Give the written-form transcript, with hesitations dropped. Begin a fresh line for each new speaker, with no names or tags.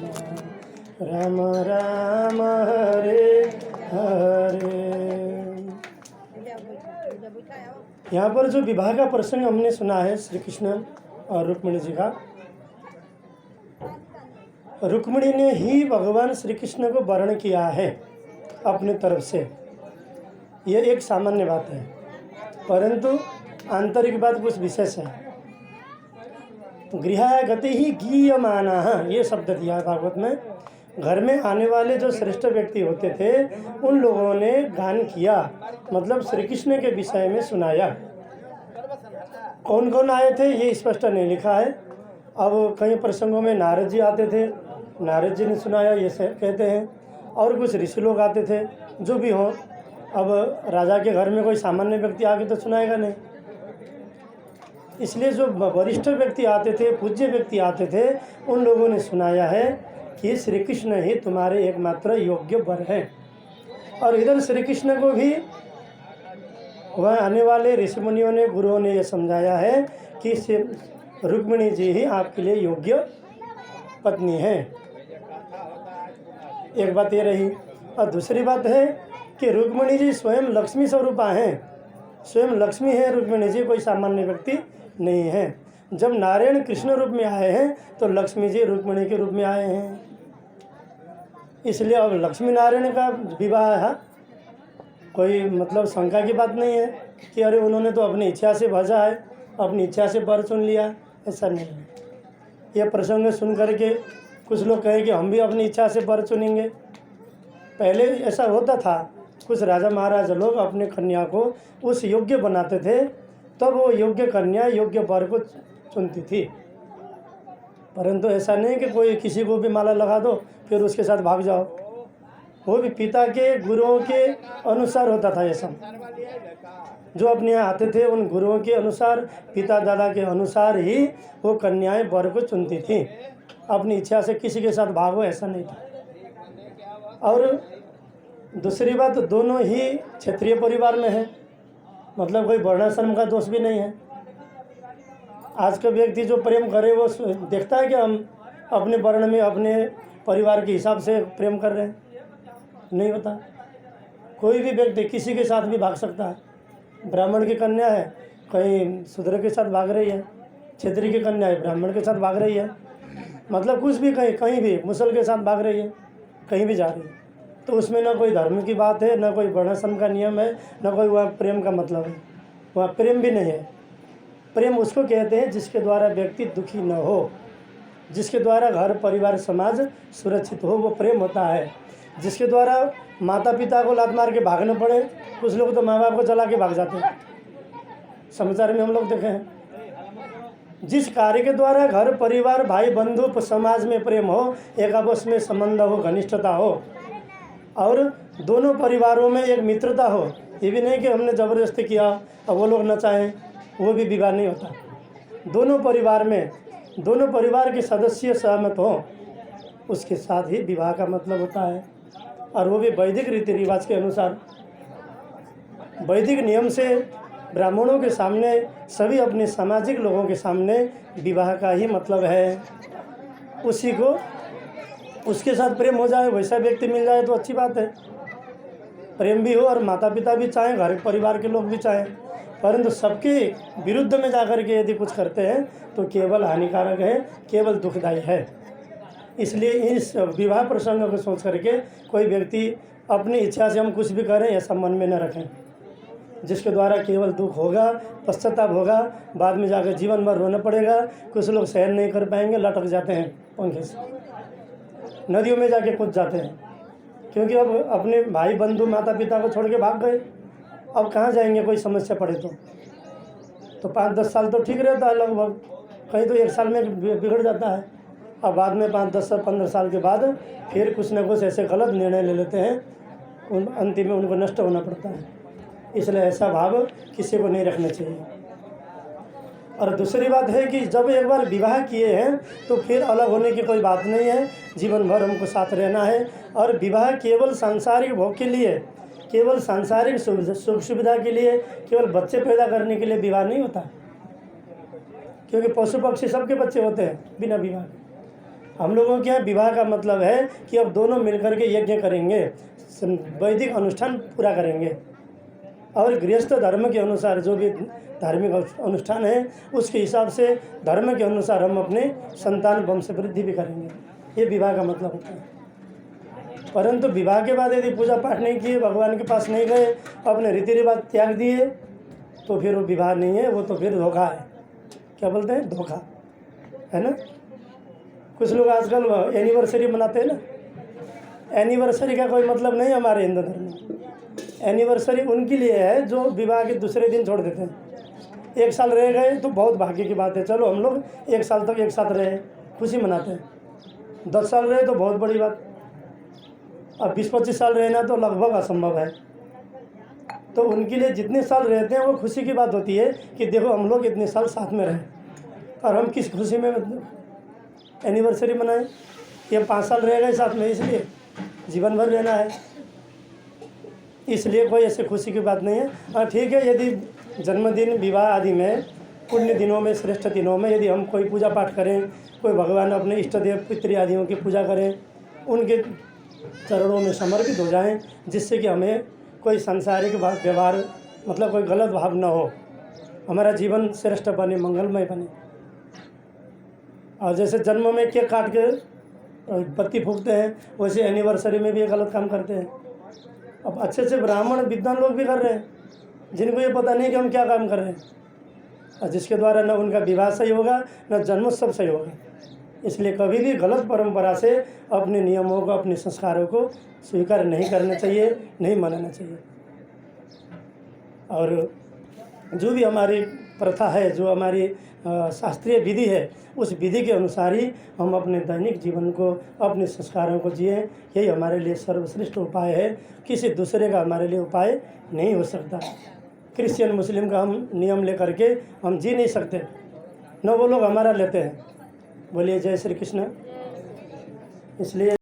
राम राम हरे हरे। यहाँ पर जो विवाह का प्रसंग हमने सुना है श्री कृष्ण और रुक्मिणी जी का, रुक्मिणी ने ही भगवान श्री कृष्ण को वर्ण किया है अपने तरफ से, ये एक सामान्य बात है, परंतु आंतरिक बात कुछ विशेष है। गृह गति ही गीयमाना, ये शब्द दिया है भागवत में। घर में आने वाले जो श्रेष्ठ व्यक्ति होते थे उन लोगों ने गान किया, मतलब श्री कृष्ण के विषय में सुनाया। कौन कौन आए थे ये स्पष्ट नहीं लिखा है। अब कई प्रसंगों में नारद जी आते थे, नारद जी ने सुनाया ये कहते हैं, और कुछ ऋषि लोग आते थे, जो भी हो। अब राजा के घर में कोई सामान्य व्यक्ति आके तो सुनाएगा नहीं, इसलिए जो वरिष्ठ व्यक्ति आते थे, पूज्य व्यक्ति आते थे, उन लोगों ने सुनाया है कि श्री कृष्ण ही तुम्हारे एकमात्र योग्य वर हैं। और इधर श्री कृष्ण को भी वह आने वाले ऋषि मुनियों ने, गुरुओं ने यह समझाया है कि रुक्मिणी जी ही आपके लिए योग्य पत्नी है। एक बात ये रही। और दूसरी बात है कि रुक्मिणी जी स्वयं लक्ष्मी स्वरूपा हैं, स्वयं लक्ष्मी है रुक्मिणी जी, कोई सामान्य व्यक्ति नहीं है। जब नारायण कृष्ण रूप में आए हैं तो लक्ष्मी जी रुक्मिणी के रूप में आए हैं, इसलिए अब लक्ष्मी नारायण का विवाह है, कोई मतलब शंका की बात नहीं है कि अरे उन्होंने तो अपनी इच्छा से भजा है, अपनी इच्छा से वर चुन लिया, ऐसा नहीं है। यह प्रसंग सुन करके कुछ लोग कहे कि हम भी अपनी इच्छा से वर चुनेंगे। पहले ऐसा होता था, कुछ राजा महाराजा लोग अपने कन्या को उस योग्य बनाते थे, तब वो योग्य कन्या योग्य वर को चुनती थी। परंतु ऐसा नहीं कि कोई किसी को भी माला लगा दो फिर उसके साथ भाग जाओ, वो भी पिता के गुरुओं के अनुसार होता था। ये सब जो अपने यहाँ आते थे उन गुरुओं के अनुसार, पिता दादा के अनुसार ही वो कन्याएं वर को चुनती थी, अपनी इच्छा से किसी के साथ भागो ऐसा नहीं था। और दूसरी बात, दोनों ही क्षत्रिय परिवार में है, मतलब कोई वर्णाश्रम का दोष भी नहीं है। आज का व्यक्ति जो प्रेम करे वो देखता है कि हम अपने वर्ण में अपने परिवार के हिसाब से प्रेम कर रहे हैं, नहीं होता। कोई भी व्यक्ति किसी के साथ भी भाग सकता है। ब्राह्मण की कन्या है, कहीं शूद्र के साथ भाग रही है, क्षत्रिय की कन्या है, ब्राह्मण के साथ भाग रही है, मतलब कुछ भी कहीं भी मुसल के साथ भाग रही है, कहीं भी जा रही है, तो उसमें ना कोई धर्म की बात है, ना कोई वर्णाश्रम का नियम है, ना कोई वहाँ प्रेम का मतलब है। वहाँ प्रेम भी नहीं है। प्रेम उसको कहते हैं जिसके द्वारा व्यक्ति दुखी न हो, जिसके द्वारा घर परिवार समाज सुरक्षित हो, वो प्रेम होता है। जिसके द्वारा माता पिता को लात मार के भागना पड़े, कुछ लोग तो माँ बाप को जला के भाग जाते हैं, समाचार में हम लोग देखे हैं। जिस कार्य के द्वारा घर परिवार भाई बंधु समाज में प्रेम हो, एक आपस में संबंध हो, घनिष्ठता हो, और दोनों परिवारों में एक मित्रता हो, ये भी नहीं कि हमने ज़बरदस्ती किया और वो लोग न चाहें, वो भी विवाह नहीं होता। दोनों परिवार में दोनों परिवार के सदस्य सहमत हो, उसके साथ ही विवाह का मतलब होता है, और वो भी वैदिक रीति रिवाज के अनुसार, वैदिक नियम से। ब्राह्मणों के सामने, सभी अपने सामाजिक लोगों के सामने विवाह का ही मतलब है। उसी को उसके साथ प्रेम हो जाए, वैसा व्यक्ति मिल जाए तो अच्छी बात है, प्रेम भी हो और माता पिता भी चाहें, घर परिवार के लोग भी चाहें। परंतु सबके विरुद्ध में जाकर के यदि कुछ करते हैं तो केवल हानिकारक है, केवल दुखदायी है। इसलिए इस विवाह प्रसंग को सोच करके कोई व्यक्ति अपनी इच्छा से हम कुछ भी करें ऐसा मन में न रखें, जिसके द्वारा केवल दुख होगा, पश्चाताप होगा, बाद में जाकर जीवन भर रोना पड़ेगा। कुछ लोग सहन नहीं कर पाएंगे, लटक जाते हैं पंखे से, नदियों में जाके कूद जाते हैं, क्योंकि अब अपने भाई बंधु माता पिता को छोड़ के भाग गए, अब कहाँ जाएंगे कोई समस्या पड़े तो 5-10 साल तो ठीक रहता है लगभग, कहीं तो 1 साल में बिगड़ जाता है। अब बाद में 5-10-15 साल के बाद फिर कुछ न कुछ ऐसे गलत निर्णय ले लेते हैं, अंतिम में उनको नष्ट होना पड़ता है। इसलिए ऐसा भाव किसी को नहीं रखना चाहिए। और दूसरी बात है कि जब एक बार विवाह किए हैं तो फिर अलग होने की कोई बात नहीं है, जीवन भर हमको साथ रहना है। और विवाह केवल सांसारिक भोग के लिए, केवल सांसारिक सुख सुविधा के लिए, केवल बच्चे पैदा करने के लिए विवाह नहीं होता, क्योंकि पशु पक्षी सबके बच्चे होते हैं बिना विवाह। हम लोगों के यहाँ विवाह का मतलब है कि अब दोनों मिलकर के यज्ञ करेंगे, वैदिक अनुष्ठान पूरा करेंगे और गृहस्थ धर्म के अनुसार जो भी धार्मिक अनुष्ठान है उसके हिसाब से धर्म के अनुसार हम अपने संतान वंश वृद्धि भी करेंगे। ये विवाह का मतलब होता है। परंतु विवाह के बाद यदि पूजा पाठ नहीं किए, भगवान के पास नहीं गए, अपने रीति रिवाज त्याग दिए, तो फिर वो विवाह नहीं है, वो तो फिर धोखा है। क्या बोलते हैं? धोखा, है ना। कुछ लोग आजकल एनिवर्सरी मनाते हैं ना। एनिवर्सरी का कोई मतलब नहीं हमारे हिंदू धर्म में। एनिवर्सरी उनके लिए है जो विवाह के दूसरे दिन छोड़ देते हैं। 1 साल रह गए तो बहुत भाग्य की बात है, चलो हम लोग 1 साल तक एक साथ रहे, खुशी मनाते हैं। 10 साल रहे तो बहुत बड़ी बात। अब 20-25 साल रहना तो लगभग असंभव है। तो उनके लिए जितने साल रहते हैं वो खुशी की बात होती है कि देखो हम लोग इतने साल साथ में रहे, और हम किस खुशी में एनिवर्सरी मनाएं कि हम 5 साल रह गए साथ में, इसलिए जीवन भर रहना है, इसलिए कोई ऐसी खुशी की बात नहीं है। हाँ ठीक है, यदि जन्मदिन, विवाह आदि में, पुण्य दिनों में, श्रेष्ठ दिनों में यदि हम कोई पूजा पाठ करें, कोई भगवान अपने इष्ट देव पितृ आदियों की पूजा करें, उनके चरणों में समर्पित हो जाएं, जिससे कि हमें कोई सांसारिक व्यवहार मतलब कोई गलत भाव न हो, हमारा जीवन श्रेष्ठ बने, मंगलमय बने। और जैसे जन्म में केक काट के बत्ती फूकते हैं, वैसे एनिवर्सरी में भी ये गलत काम करते हैं। अब अच्छे से ब्राह्मण विद्वान लोग भी कर रहे हैं, जिनको ये पता नहीं कि हम क्या काम कर रहे हैं, और जिसके द्वारा न उनका विवाह सही होगा, न जन्मोत्सव सही होगा। इसलिए कभी भी गलत परंपरा से अपने नियमों को, अपने संस्कारों को स्वीकार नहीं करना चाहिए, नहीं मानना चाहिए। और जो भी हमारी प्रथा है, जो हमारी शास्त्रीय विधि है, उस विधि के अनुसार ही हम अपने दैनिक जीवन को, अपने संस्कारों को जिए। यही हमारे लिए सर्वश्रेष्ठ उपाय है। किसी दूसरे का हमारे लिए उपाय नहीं हो सकता। क्रिश्चियन मुस्लिम का हम नियम लेकर के हम जी नहीं सकते, न वो लोग हमारा लेते हैं। बोलिए जय श्री कृष्ण। इसलिए